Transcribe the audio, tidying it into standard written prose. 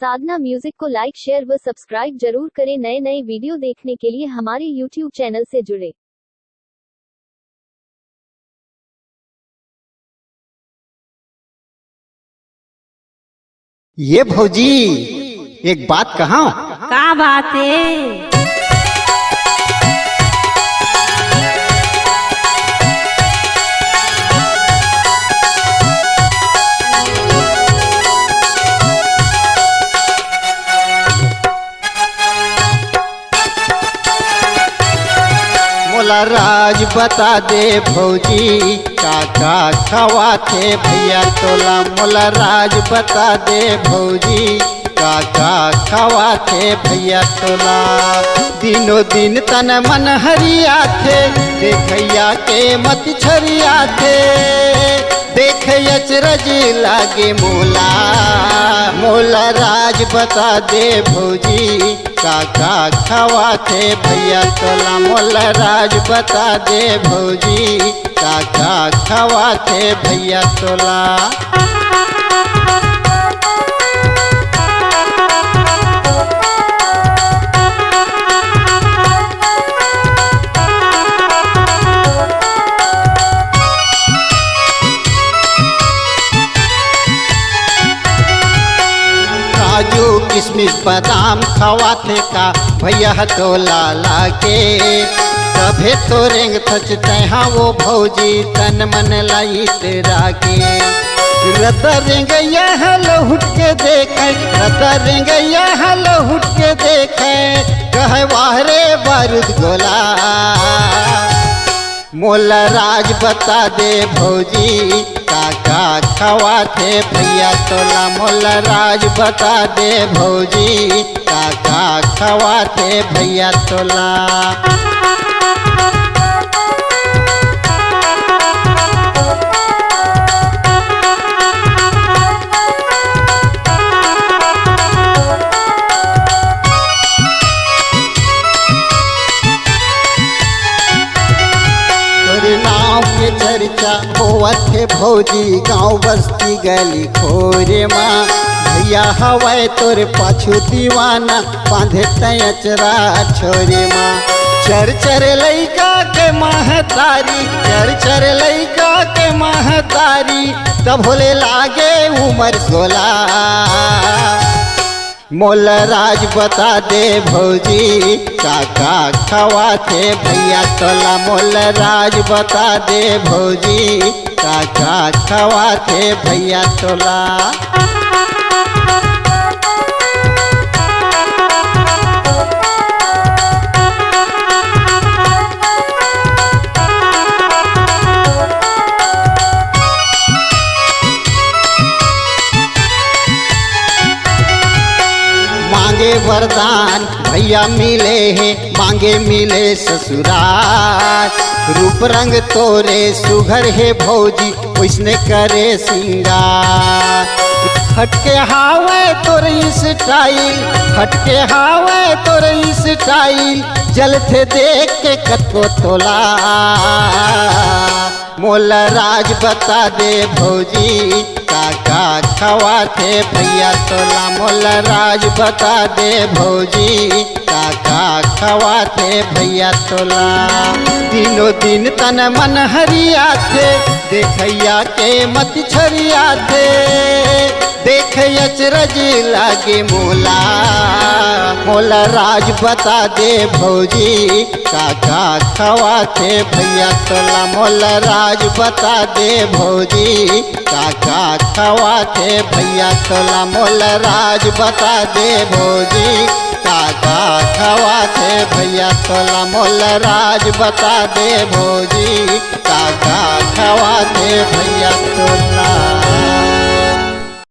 साधना music को लाइक share व subscribe जरूर करें। नए नए वीडियो देखने के लिए हमारे यूट्यूब चैनल से जुड़े। ये भौजी एक बात कहा। का बात है? मोला राज बता दे भौजी काका खवाथे भैया तोला। मोला राज बता दे भौजी काका खवाथे भैया तोला। दिनों दिन तन मन हरिया थे देखैया के मत छरिया थे। देख अचरज लागे मोला। मोला राज बता दे भौजी काका खवाथे भैया तोला। मोला राज बता दे भौजी काका खवाथे भैया तोला। काजू किशमिश बादाम खवाथे का भैया तोला लागे। सभे तो रेंग थचते हाँ वो भौजी तन मन लाई तेरा के। रता रेंगैया लहुट के देखे। रता रेंगैया लहुट के देखे। कहे वाहरे बारूद गोला। मोला राज बता दे भौजी काका खवाथे भैया तोला। मोला राज बता दे भौजी काका खवाथे भैया तोला। चर्चा होवथे भौजी गाँव बस्ती गली खोरे माँ। भैया हवाए तोरे पाछू दीवाना बांधे तयचरा छोरे माँ। चर चर लैका के महतारी। चर चर लैका के महतारी तब होले लागे उमर 16। मोला राज बता दे भौजी काका खवाथे भैया तोला। मोला राज बता दे भौजी काका खवाथे भैया तोला। मांगे वरदान भैया मिले हैं मांगे मिले ससुराल। रूप रंग तोरे सुघर है भौजी उसने करे सिंगार। हटके हावे तोरे स्टाइल। हटके हावे तोरे स्टाइल जलते देख के कतो तोला। मोला राज बता दे भौजी काका खवाथे भैया तोला। मोला राज बता दे भौजी काका खवाथे भैया तोला। दिनों दिन तन मन हरिया थे देखैया के मत छरिया थे। देख अचरज लागे मोला। मोला राज बता दे भौजी काका खवाथे भैया तोला। मोला राज बता दे भौजी काका खवाथे भैया तोला। मोला राज बता दे भौजी काका खवाथे भैया तोला। मोला राज बता दे भौजी काका खवाथे भैया तोला।